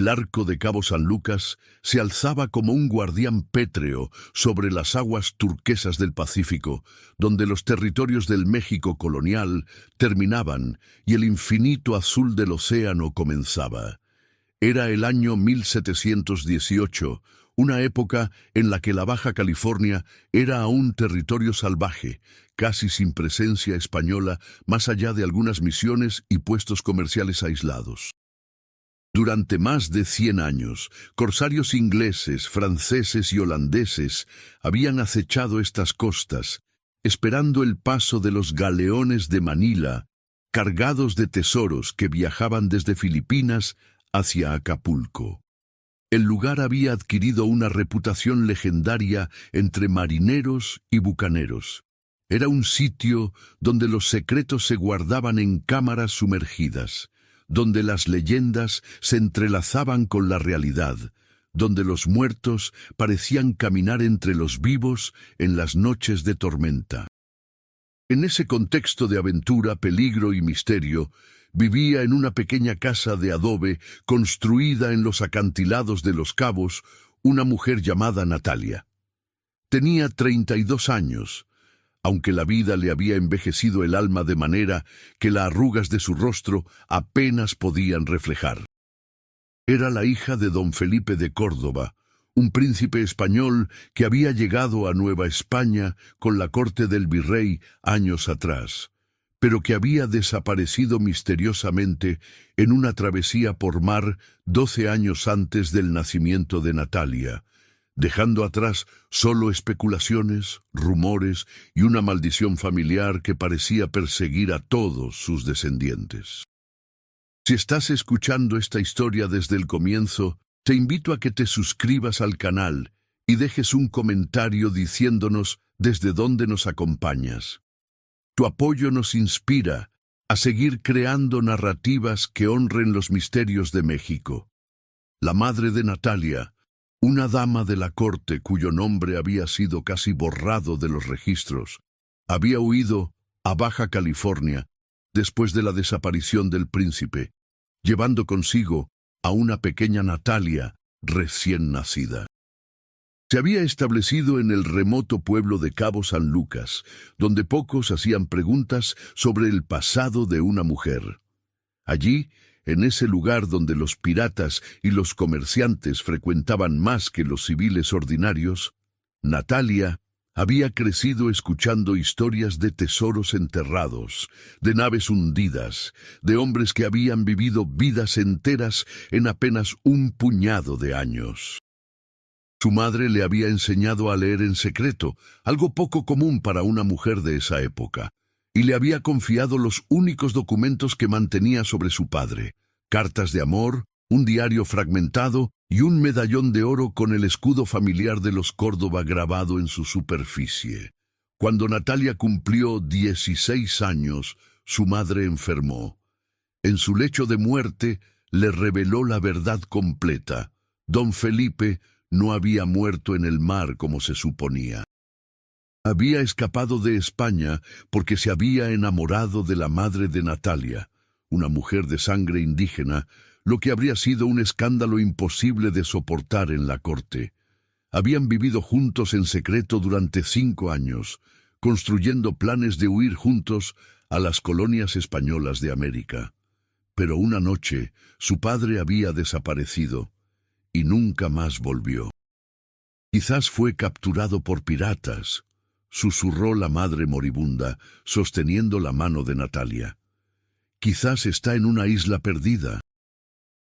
El arco de Cabo San Lucas se alzaba como un guardián pétreo sobre las aguas turquesas del Pacífico, donde los territorios del México colonial terminaban y el infinito azul del océano comenzaba. Era el año 1718, una época en la que la Baja California era aún territorio salvaje, casi sin presencia española más allá de algunas misiones y puestos comerciales aislados. Durante más de 100 años, corsarios ingleses, franceses y holandeses habían acechado estas costas, esperando el paso de los galeones de Manila, cargados de tesoros que viajaban desde Filipinas hacia Acapulco. El lugar había adquirido una reputación legendaria entre marineros y bucaneros. Era un sitio donde los secretos se guardaban en cámaras sumergidas, donde las leyendas se entrelazaban con la realidad, donde los muertos parecían caminar entre los vivos en las noches de tormenta. En ese contexto de aventura, peligro y misterio, vivía en una pequeña casa de adobe construida en los acantilados de Los Cabos una mujer llamada Natalia. Tenía 32 años, aunque la vida le había envejecido el alma de manera que las arrugas de su rostro apenas podían reflejar. Era la hija de don Felipe de Córdoba, un príncipe español que había llegado a Nueva España con la corte del virrey años atrás, pero que había desaparecido misteriosamente en una travesía por mar 12 años antes del nacimiento de Natalia, dejando atrás solo especulaciones, rumores y una maldición familiar que parecía perseguir a todos sus descendientes. Si estás escuchando esta historia desde el comienzo, te invito a que te suscribas al canal y dejes un comentario diciéndonos desde dónde nos acompañas. Tu apoyo nos inspira a seguir creando narrativas que honren los misterios de México. La madre de Natalia, una dama de la corte cuyo nombre había sido casi borrado de los registros, había huido a Baja California después de la desaparición del príncipe, llevando consigo a una pequeña Natalia recién nacida. Se había establecido en el remoto pueblo de Cabo San Lucas, donde pocos hacían preguntas sobre el pasado de una mujer. Allí, en ese lugar donde los piratas y los comerciantes frecuentaban más que los civiles ordinarios, Natalia había crecido escuchando historias de tesoros enterrados, de naves hundidas, de hombres que habían vivido vidas enteras en apenas un puñado de años. Su madre le había enseñado a leer en secreto, algo poco común para una mujer de esa época, y le había confiado los únicos documentos que mantenía sobre su padre: cartas de amor, un diario fragmentado y un medallón de oro con el escudo familiar de los Córdoba grabado en su superficie. Cuando Natalia cumplió 16 años, su madre enfermó. En su lecho de muerte le reveló la verdad completa. Don Felipe no había muerto en el mar como se suponía. Había escapado de España porque se había enamorado de la madre de Natalia, una mujer de sangre indígena, lo que habría sido un escándalo imposible de soportar en la corte. Habían vivido juntos en secreto durante 5 años, construyendo planes de huir juntos a las colonias españolas de América. Pero una noche su padre había desaparecido y nunca más volvió. Quizás fue capturado por piratas, susurró la madre moribunda, sosteniendo la mano de Natalia. Quizás está en una isla perdida.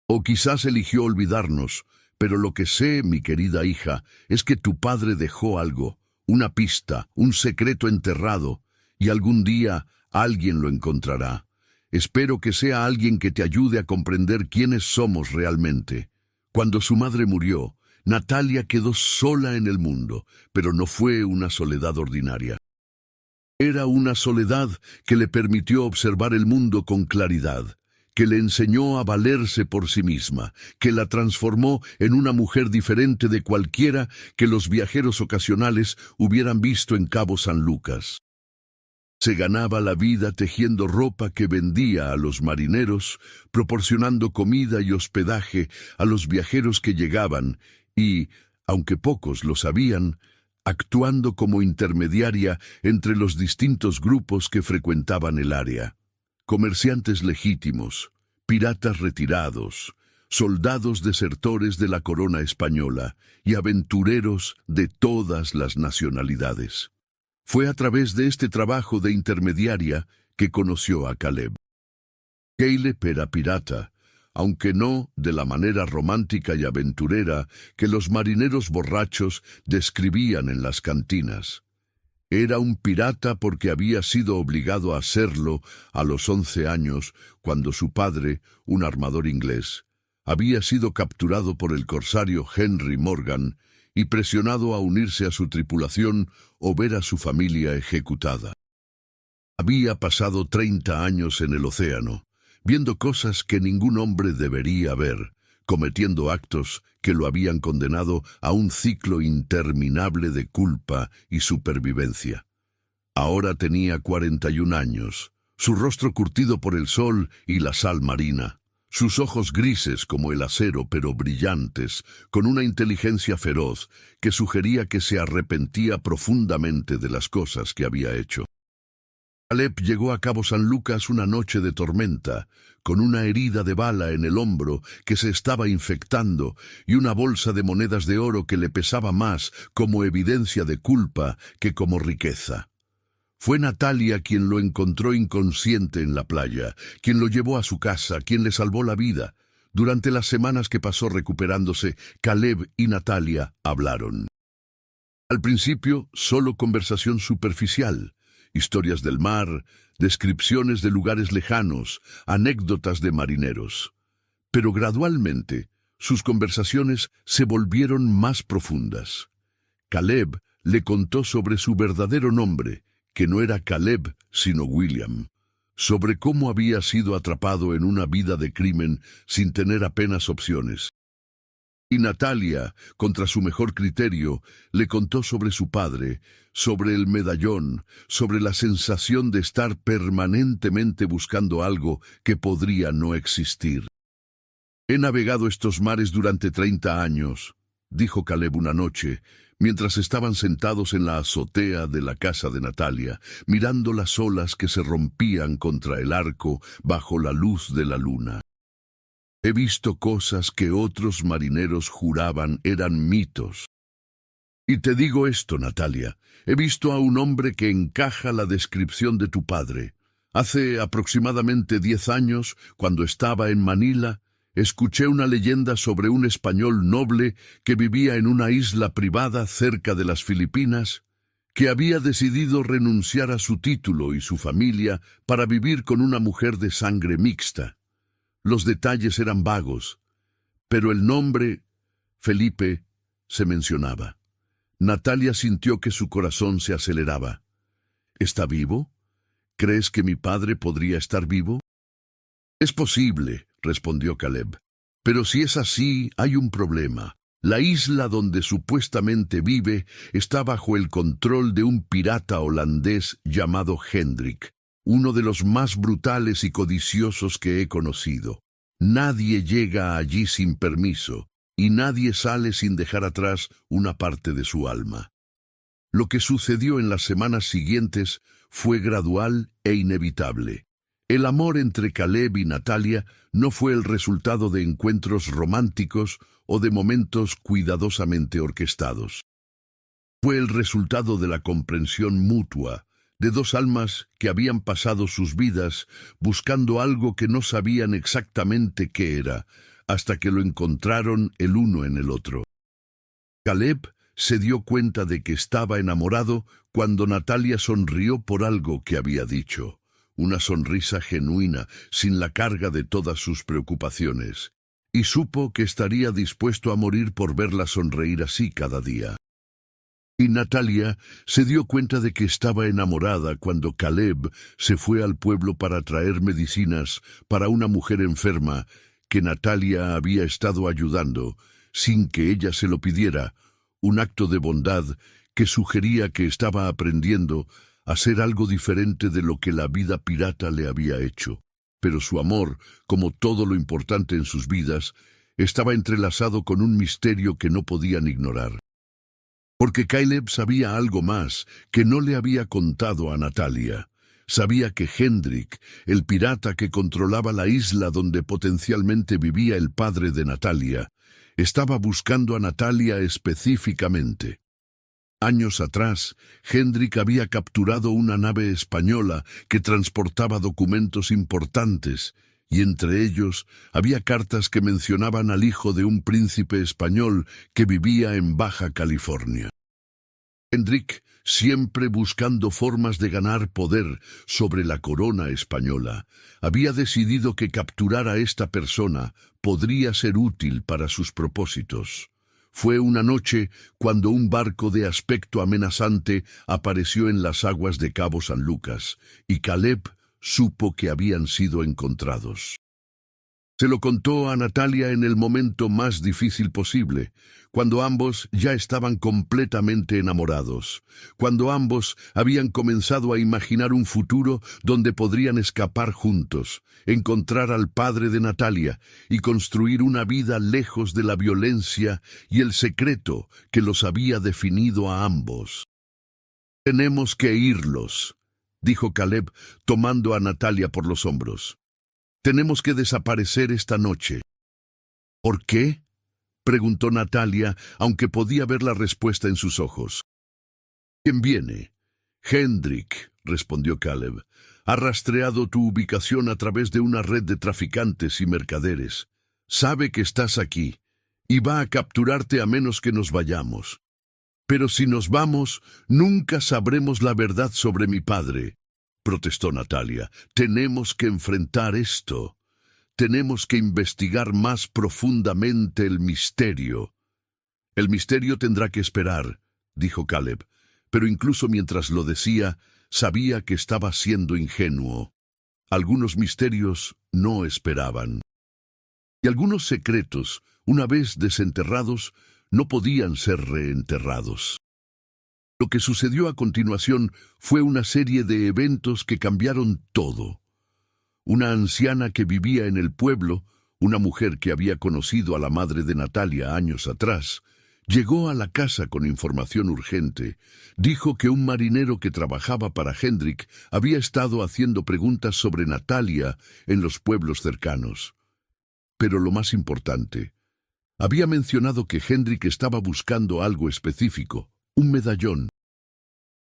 O quizás eligió olvidarnos, pero lo que sé, mi querida hija, es que tu padre dejó algo, una pista, un secreto enterrado, y algún día alguien lo encontrará. Espero que sea alguien que te ayude a comprender quiénes somos realmente. Cuando su madre murió, Natalia quedó sola en el mundo, pero no fue una soledad ordinaria. Era una soledad que le permitió observar el mundo con claridad, que le enseñó a valerse por sí misma, que la transformó en una mujer diferente de cualquiera que los viajeros ocasionales hubieran visto en Cabo San Lucas. Se ganaba la vida tejiendo ropa que vendía a los marineros, proporcionando comida y hospedaje a los viajeros que llegaban y, aunque pocos lo sabían, actuando como intermediaria entre los distintos grupos que frecuentaban el área. Comerciantes legítimos, piratas retirados, soldados desertores de la corona española y aventureros de todas las nacionalidades. Fue a través de este trabajo de intermediaria que conoció a Caleb. Caleb era pirata, aunque no de la manera romántica y aventurera que los marineros borrachos describían en las cantinas. Era un pirata porque había sido obligado a hacerlo a los 11 años, cuando su padre, un armador inglés, había sido capturado por el corsario Henry Morgan y presionado a unirse a su tripulación o ver a su familia ejecutada. Había pasado 30 años en el océano, viendo cosas que ningún hombre debería ver, cometiendo actos que lo habían condenado a un ciclo interminable de culpa y supervivencia. Ahora tenía 41 años, su rostro curtido por el sol y la sal marina, sus ojos grises como el acero pero brillantes, con una inteligencia feroz que sugería que se arrepentía profundamente de las cosas que había hecho. Caleb llegó a Cabo San Lucas una noche de tormenta, con una herida de bala en el hombro que se estaba infectando y una bolsa de monedas de oro que le pesaba más como evidencia de culpa que como riqueza. Fue Natalia quien lo encontró inconsciente en la playa, quien lo llevó a su casa, quien le salvó la vida. Durante las semanas que pasó recuperándose, Caleb y Natalia hablaron. Al principio, solo conversación superficial. Historias del mar, descripciones de lugares lejanos, anécdotas de marineros. Pero gradualmente, sus conversaciones se volvieron más profundas. Caleb le contó sobre su verdadero nombre, que no era Caleb, sino William, sobre cómo había sido atrapado en una vida de crimen sin tener apenas opciones. Y Natalia, contra su mejor criterio, le contó sobre su padre, sobre el medallón, sobre la sensación de estar permanentemente buscando algo que podría no existir. «He navegado estos mares durante 30 años», dijo Caleb una noche, mientras estaban sentados en la azotea de la casa de Natalia, mirando las olas que se rompían contra el arco bajo la luz de la luna. «He visto cosas que otros marineros juraban eran mitos. Y te digo esto, Natalia, he visto a un hombre que encaja la descripción de tu padre. Hace aproximadamente 10 años, cuando estaba en Manila, escuché una leyenda sobre un español noble que vivía en una isla privada cerca de las Filipinas, que había decidido renunciar a su título y su familia para vivir con una mujer de sangre mixta. Los detalles eran vagos, pero el nombre, Felipe, se mencionaba. Natalia sintió que su corazón se aceleraba. ¿Está vivo? ¿Crees que mi padre podría estar vivo? Es posible, respondió Caleb. Pero si es así, hay un problema. La isla donde supuestamente vive está bajo el control de un pirata holandés llamado Hendrik, uno de los más brutales y codiciosos que he conocido. Nadie llega allí sin permiso, y nadie sale sin dejar atrás una parte de su alma. Lo que sucedió en las semanas siguientes fue gradual e inevitable. El amor entre Caleb y Natalia no fue el resultado de encuentros románticos o de momentos cuidadosamente orquestados. Fue el resultado de la comprensión mutua de dos almas que habían pasado sus vidas buscando algo que no sabían exactamente qué era, hasta que lo encontraron el uno en el otro. Caleb se dio cuenta de que estaba enamorado cuando Natalia sonrió por algo que había dicho, una sonrisa genuina, sin la carga de todas sus preocupaciones, y supo que estaría dispuesto a morir por verla sonreír así cada día. Y Natalia se dio cuenta de que estaba enamorada cuando Caleb se fue al pueblo para traer medicinas para una mujer enferma que Natalia había estado ayudando, sin que ella se lo pidiera, un acto de bondad que sugería que estaba aprendiendo hacer algo diferente de lo que la vida pirata le había hecho. Pero su amor, como todo lo importante en sus vidas, estaba entrelazado con un misterio que no podían ignorar. Porque Caleb sabía algo más que no le había contado a Natalia. Sabía que Hendrik, el pirata que controlaba la isla donde potencialmente vivía el padre de Natalia, estaba buscando a Natalia específicamente. Años atrás, Hendrik había capturado una nave española que transportaba documentos importantes, y entre ellos había cartas que mencionaban al hijo de un príncipe español que vivía en Baja California. Hendrik, siempre buscando formas de ganar poder sobre la corona española, había decidido que capturar a esta persona podría ser útil para sus propósitos. Fue una noche cuando un barco de aspecto amenazante apareció en las aguas de Cabo San Lucas, y Caleb supo que habían sido encontrados. Se lo contó a Natalia en el momento más difícil posible, cuando ambos ya estaban completamente enamorados, cuando ambos habían comenzado a imaginar un futuro donde podrían escapar juntos, encontrar al padre de Natalia y construir una vida lejos de la violencia y el secreto que los había definido a ambos. «Tenemos que irlos», dijo Caleb, tomando a Natalia por los hombros. «Tenemos que desaparecer esta noche». «¿Por qué?», preguntó Natalia, aunque podía ver la respuesta en sus ojos. «¿Quién viene?» «Hendrik», respondió Caleb. «Ha rastreado tu ubicación a través de una red de traficantes y mercaderes. Sabe que estás aquí, y va a capturarte a menos que nos vayamos. Pero si nos vamos, nunca sabremos la verdad sobre mi padre», protestó Natalia. «Tenemos que enfrentar esto. Tenemos que investigar más profundamente el misterio». «El misterio tendrá que esperar», dijo Caleb, pero incluso mientras lo decía, sabía que estaba siendo ingenuo. Algunos misterios no esperaban. Y algunos secretos, una vez desenterrados, no podían ser reenterrados. Lo que sucedió a continuación fue una serie de eventos que cambiaron todo. Una anciana que vivía en el pueblo, una mujer que había conocido a la madre de Natalia años atrás, llegó a la casa con información urgente. Dijo que un marinero que trabajaba para Hendrik había estado haciendo preguntas sobre Natalia en los pueblos cercanos. Pero lo más importante, había mencionado que Hendrik estaba buscando algo específico, un medallón.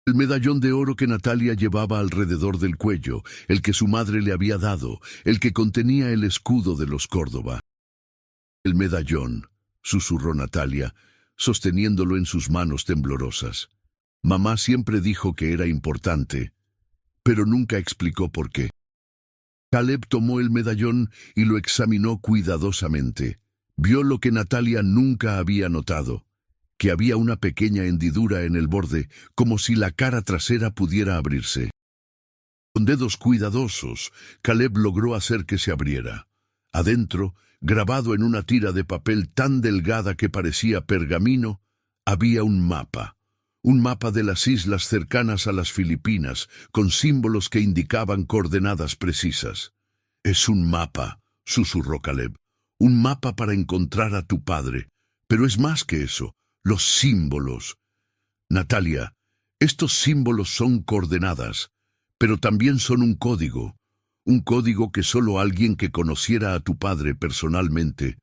El medallón de oro que Natalia llevaba alrededor del cuello, el que su madre le había dado, el que contenía el escudo de los Córdoba. «El medallón», susurró Natalia, sosteniéndolo en sus manos temblorosas. Mamá siempre dijo que era importante, pero nunca explicó por qué. Caleb tomó el medallón y lo examinó cuidadosamente. Vio lo que Natalia nunca había notado, que había una pequeña hendidura en el borde, como si la cara trasera pudiera abrirse. Con dedos cuidadosos, Caleb logró hacer que se abriera. Adentro, grabado en una tira de papel tan delgada que parecía pergamino, había un mapa de las islas cercanas a las Filipinas, con símbolos que indicaban coordenadas precisas. «Es un mapa», susurró Caleb. «Un mapa para encontrar a tu padre. Pero es más que eso, los símbolos. Natalia, estos símbolos son coordenadas, pero también son un código que solo alguien que conociera a tu padre personalmente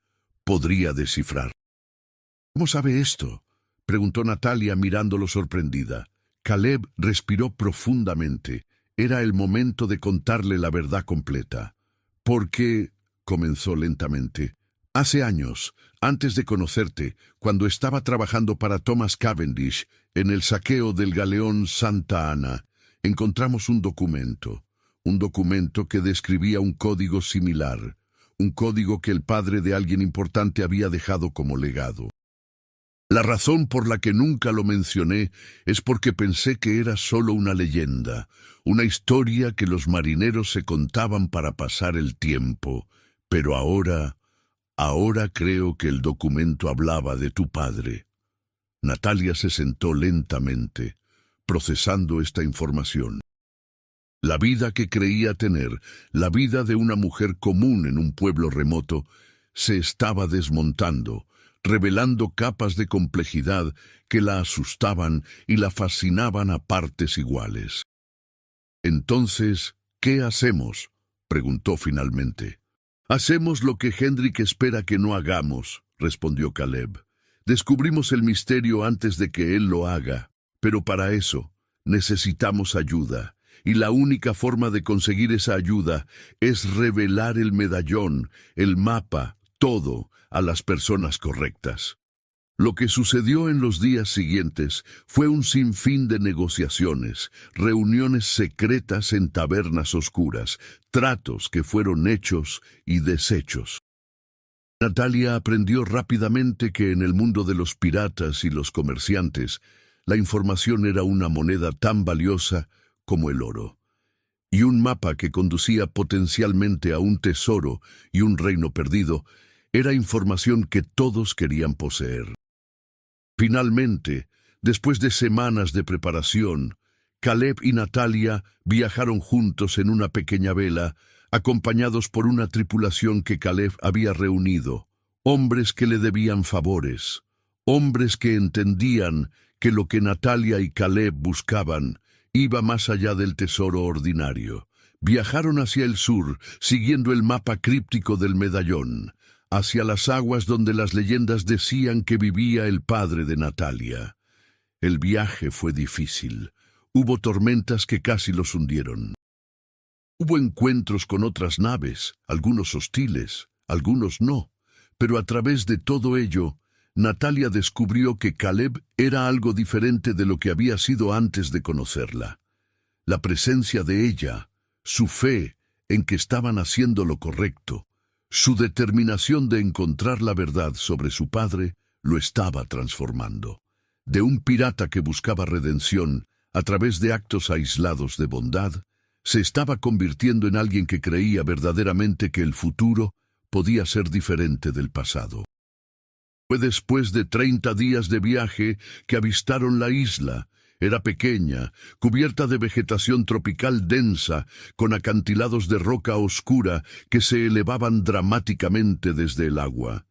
podría descifrar». «¿Cómo sabe esto?», preguntó Natalia mirándolo sorprendida. Caleb respiró profundamente. Era el momento de contarle la verdad completa. «Porque», comenzó lentamente, «hace años, antes de conocerte, cuando estaba trabajando para Thomas Cavendish en el saqueo del galeón Santa Ana, encontramos un documento que describía un código similar, un código que el padre de alguien importante había dejado como legado. La razón por la que nunca lo mencioné es porque pensé que era solo una leyenda, una historia que los marineros se contaban para pasar el tiempo, pero ahora creo que el documento hablaba de tu padre». Natalia se sentó lentamente. procesando esta información. La vida que creía tener, la vida de una mujer común en un pueblo remoto, se estaba desmontando, revelando capas de complejidad que la asustaban y la fascinaban a partes iguales. Entonces, ¿qué hacemos?, preguntó finalmente. Hacemos lo que Hendrik espera que no hagamos, respondió Caleb. Descubrimos el misterio antes de que él lo haga, pero para eso necesitamos ayuda. Y la única forma de conseguir esa ayuda es revelar el medallón, el mapa, todo, a las personas correctas. Lo que sucedió en los días siguientes fue un sinfín de negociaciones, reuniones secretas en tabernas oscuras, tratos que fueron hechos y deshechos. Natalia aprendió rápidamente que en el mundo de los piratas y los comerciantes, la información era una moneda tan valiosa como el oro, y un mapa que conducía potencialmente a un tesoro y un reino perdido era información que todos querían poseer. Finalmente, después de semanas de preparación, Caleb y Natalia viajaron juntos en una pequeña vela, acompañados por una tripulación que Caleb había reunido, hombres que le debían favores, hombres que entendían que lo que Natalia y Caleb buscaban iba más allá del tesoro ordinario. Viajaron hacia el sur, siguiendo el mapa críptico del medallón, hacia las aguas donde las leyendas decían que vivía el padre de Natalia. El viaje fue difícil. Hubo tormentas que casi los hundieron. Hubo encuentros con otras naves, algunos hostiles, algunos no, pero a través de todo ello, Natalia descubrió que Caleb era algo diferente de lo que había sido antes de conocerla. La presencia de ella, su fe en que estaban haciendo lo correcto, su determinación de encontrar la verdad sobre su padre, lo estaba transformando. De un pirata que buscaba redención a través de actos aislados de bondad, se estaba convirtiendo en alguien que creía verdaderamente que el futuro podía ser diferente del pasado. Fue después de 30 días de viaje que avistaron la isla. Era pequeña, cubierta de vegetación tropical densa, con acantilados de roca oscura que se elevaban dramáticamente desde el agua.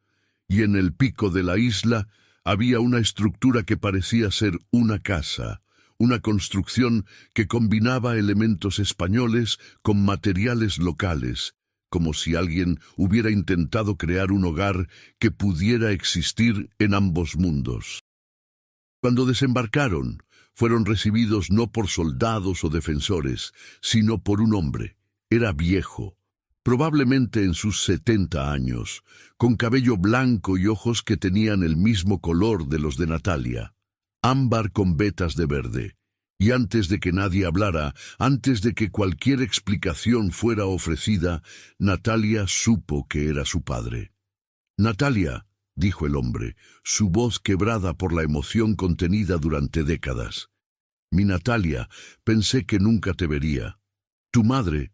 Y en el pico de la isla había una estructura que parecía ser una casa, una construcción que combinaba elementos españoles con materiales locales, como si alguien hubiera intentado crear un hogar que pudiera existir en ambos mundos. Cuando desembarcaron, fueron recibidos no por soldados o defensores, sino por un hombre. Era viejo, probablemente en sus 70 años, con cabello blanco y ojos que tenían el mismo color de los de Natalia, ámbar con vetas de verde. Y antes de que nadie hablara, antes de que cualquier explicación fuera ofrecida, Natalia supo que era su padre. «Natalia», dijo el hombre, su voz quebrada por la emoción contenida durante décadas. «Mi Natalia, pensé que nunca te vería. Tu madre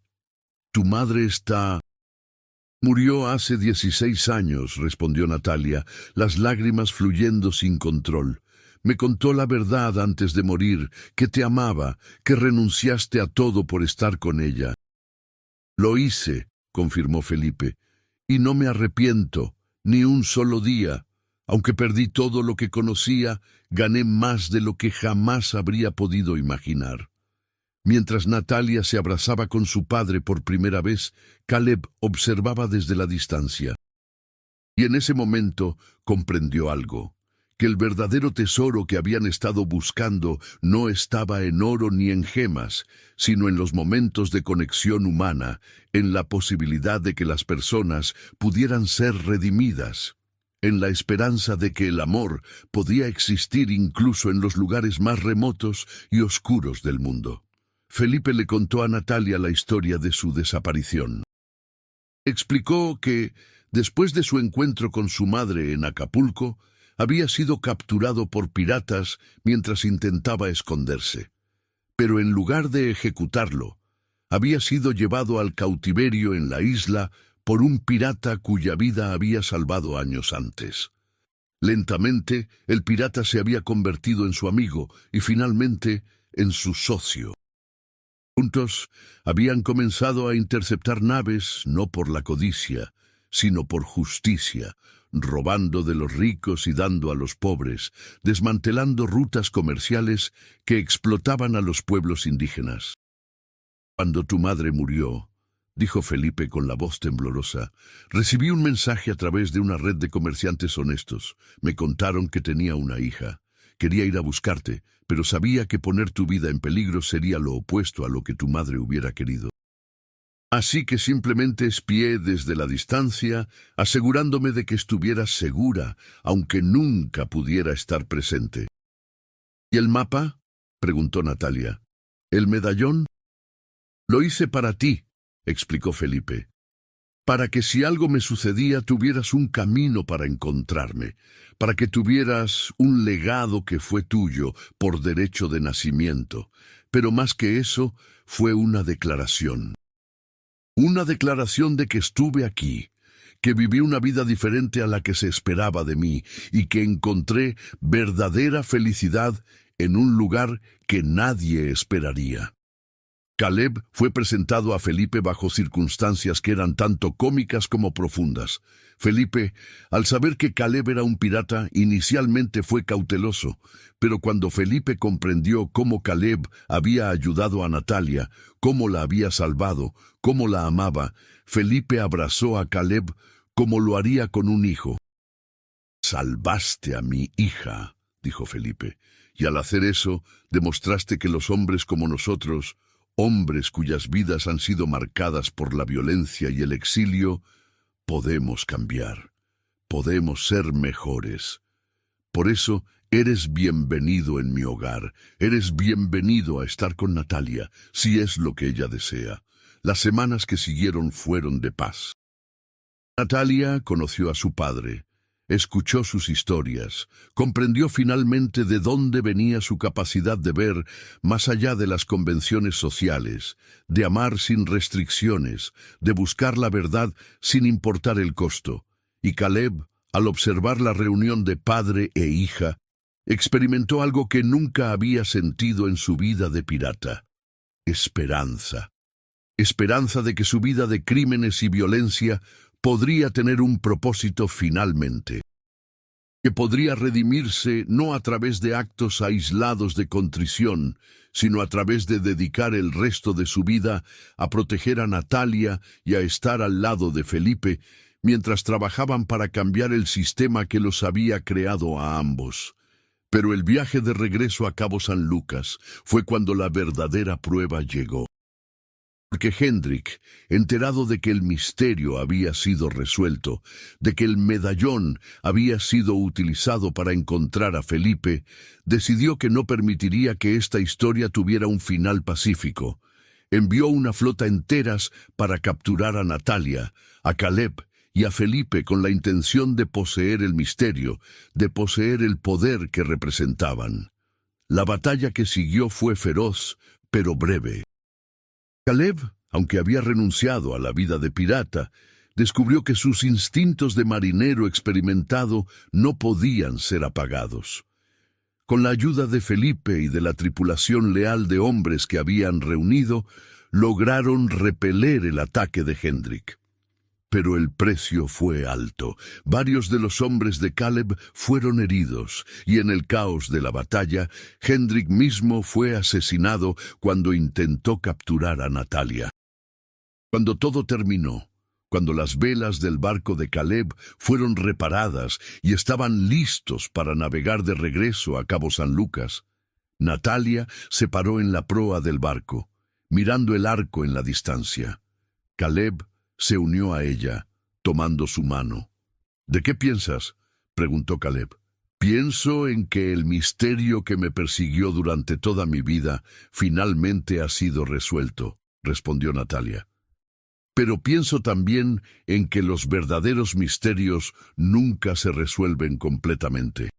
está...» «Murió hace 16 años», respondió Natalia, las lágrimas fluyendo sin control. «Me contó la verdad antes de morir, que te amaba, que renunciaste a todo por estar con ella». «Lo hice», confirmó Felipe, «y no me arrepiento, ni un solo día. Aunque perdí todo lo que conocía, gané más de lo que jamás habría podido imaginar». Mientras Natalia se abrazaba con su padre por primera vez, Caleb observaba desde la distancia. Y en ese momento comprendió algo, que el verdadero tesoro que habían estado buscando no estaba en oro ni en gemas, sino en los momentos de conexión humana, en la posibilidad de que las personas pudieran ser redimidas, en la esperanza de que el amor podía existir incluso en los lugares más remotos y oscuros del mundo. Felipe le contó a Natalia la historia de su desaparición. Explicó que, después de su encuentro con su madre en Acapulco, había sido capturado por piratas mientras intentaba esconderse. Pero en lugar de ejecutarlo, había sido llevado al cautiverio en la isla por un pirata cuya vida había salvado años antes. Lentamente, el pirata se había convertido en su amigo y finalmente en su socio. Juntos habían comenzado a interceptar naves no por la codicia, sino por justicia, robando de los ricos y dando a los pobres, desmantelando rutas comerciales que explotaban a los pueblos indígenas. Cuando tu madre murió, dijo Felipe con la voz temblorosa, recibí un mensaje a través de una red de comerciantes honestos. Me contaron que tenía una hija. Quería ir a buscarte, pero sabía que poner tu vida en peligro sería lo opuesto a lo que tu madre hubiera querido. Así que simplemente espié desde la distancia, asegurándome de que estuvieras segura, aunque nunca pudiera estar presente. ¿Y el mapa?, preguntó Natalia. ¿El medallón? Lo hice para ti, explicó Felipe, para que si algo me sucedía tuvieras un camino para encontrarme, para que tuvieras un legado que fue tuyo por derecho de nacimiento, pero más que eso, fue una declaración. Una declaración de que estuve aquí, que viví una vida diferente a la que se esperaba de mí y que encontré verdadera felicidad en un lugar que nadie esperaría. Caleb fue presentado a Felipe bajo circunstancias que eran tanto cómicas como profundas. Felipe, al saber que Caleb era un pirata, inicialmente fue cauteloso, pero cuando Felipe comprendió cómo Caleb había ayudado a Natalia, cómo la había salvado, cómo la amaba, Felipe abrazó a Caleb como lo haría con un hijo. «Salvaste a mi hija», dijo Felipe, «y al hacer eso, demostraste que los hombres como nosotros, hombres cuyas vidas han sido marcadas por la violencia y el exilio, podemos cambiar, podemos ser mejores. Por eso, eres bienvenido en mi hogar, eres bienvenido a estar con Natalia, si es lo que ella desea». Las semanas que siguieron fueron de paz. Natalia conoció a su padre, escuchó sus historias, comprendió finalmente de dónde venía su capacidad de ver más allá de las convenciones sociales, de amar sin restricciones, de buscar la verdad sin importar el costo. Y Caleb, al observar la reunión de padre e hija, experimentó algo que nunca había sentido en su vida de pirata: esperanza. Esperanza de que su vida de crímenes y violencia podría tener un propósito finalmente, que podría redimirse no a través de actos aislados de contrición, sino a través de dedicar el resto de su vida a proteger a Natalia y a estar al lado de Felipe, mientras trabajaban para cambiar el sistema que los había creado a ambos. Pero el viaje de regreso a Cabo San Lucas fue cuando la verdadera prueba llegó. Porque Hendrik, enterado de que el misterio había sido resuelto, de que el medallón había sido utilizado para encontrar a Felipe, decidió que no permitiría que esta historia tuviera un final pacífico. Envió una flota enteras para capturar a Natalia, a Caleb y a Felipe con la intención de poseer el misterio, de poseer el poder que representaban. La batalla que siguió fue feroz, pero breve. Caleb, aunque había renunciado a la vida de pirata, descubrió que sus instintos de marinero experimentado no podían ser apagados. Con la ayuda de Felipe y de la tripulación leal de hombres que habían reunido, lograron repeler el ataque de Hendrik. Pero el precio fue alto. Varios de los hombres de Caleb fueron heridos, y en el caos de la batalla, Hendrik mismo fue asesinado cuando intentó capturar a Natalia. Cuando todo terminó, cuando las velas del barco de Caleb fueron reparadas y estaban listos para navegar de regreso a Cabo San Lucas, Natalia se paró en la proa del barco, mirando el arco en la distancia. Caleb se unió a ella, tomando su mano. «¿De qué piensas?», preguntó Caleb. «Pienso en que el misterio que me persiguió durante toda mi vida finalmente ha sido resuelto», respondió Natalia. «Pero pienso también en que los verdaderos misterios nunca se resuelven completamente.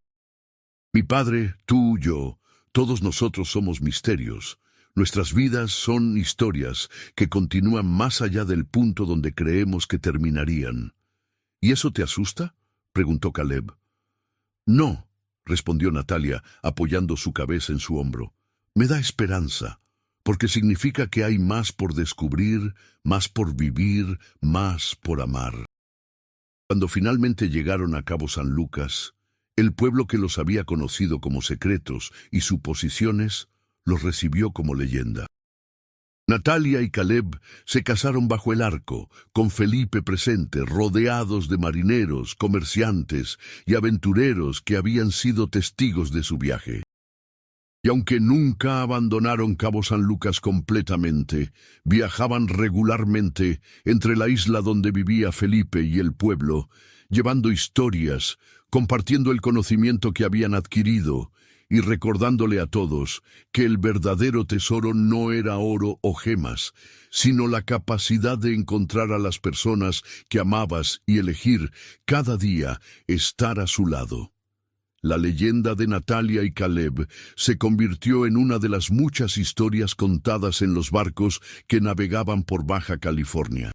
Mi padre, tú, yo, todos nosotros somos misterios. Nuestras vidas son historias que continúan más allá del punto donde creemos que terminarían». «¿Y eso te asusta?», preguntó Caleb. «No», respondió Natalia, apoyando su cabeza en su hombro. Me da esperanza, porque significa que hay más por descubrir, más por vivir, más por amar. Cuando finalmente llegaron a Cabo San Lucas, el pueblo que los había conocido como secretos y suposiciones, los recibió como leyenda. Natalia y Caleb se casaron bajo el arco, con Felipe presente, rodeados de marineros, comerciantes y aventureros que habían sido testigos de su viaje. Y aunque nunca abandonaron Cabo San Lucas completamente, viajaban regularmente entre la isla donde vivía Felipe y el pueblo, llevando historias, compartiendo el conocimiento que habían adquirido y recordándole a todos que el verdadero tesoro no era oro o gemas, sino la capacidad de encontrar a las personas que amabas y elegir cada día estar a su lado. La leyenda de Natalia y Caleb se convirtió en una de las muchas historias contadas en los barcos que navegaban por Baja California.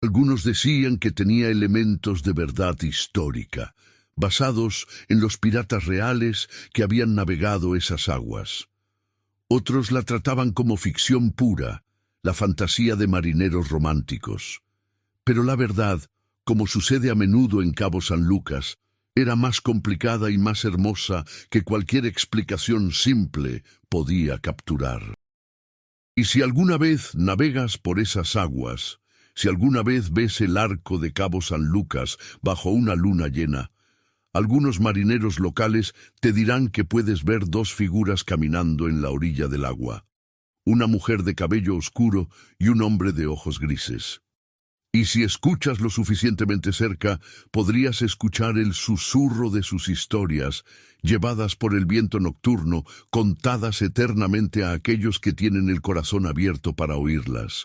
Algunos decían que tenía elementos de verdad histórica, basados en los piratas reales que habían navegado esas aguas. Otros la trataban como ficción pura, la fantasía de marineros románticos. Pero la verdad, como sucede a menudo en Cabo San Lucas, era más complicada y más hermosa que cualquier explicación simple podía capturar. Y si alguna vez navegas por esas aguas, si alguna vez ves el arco de Cabo San Lucas bajo una luna llena, algunos marineros locales te dirán que puedes ver dos figuras caminando en la orilla del agua, una mujer de cabello oscuro y un hombre de ojos grises. Y si escuchas lo suficientemente cerca, podrías escuchar el susurro de sus historias, llevadas por el viento nocturno, contadas eternamente a aquellos que tienen el corazón abierto para oírlas.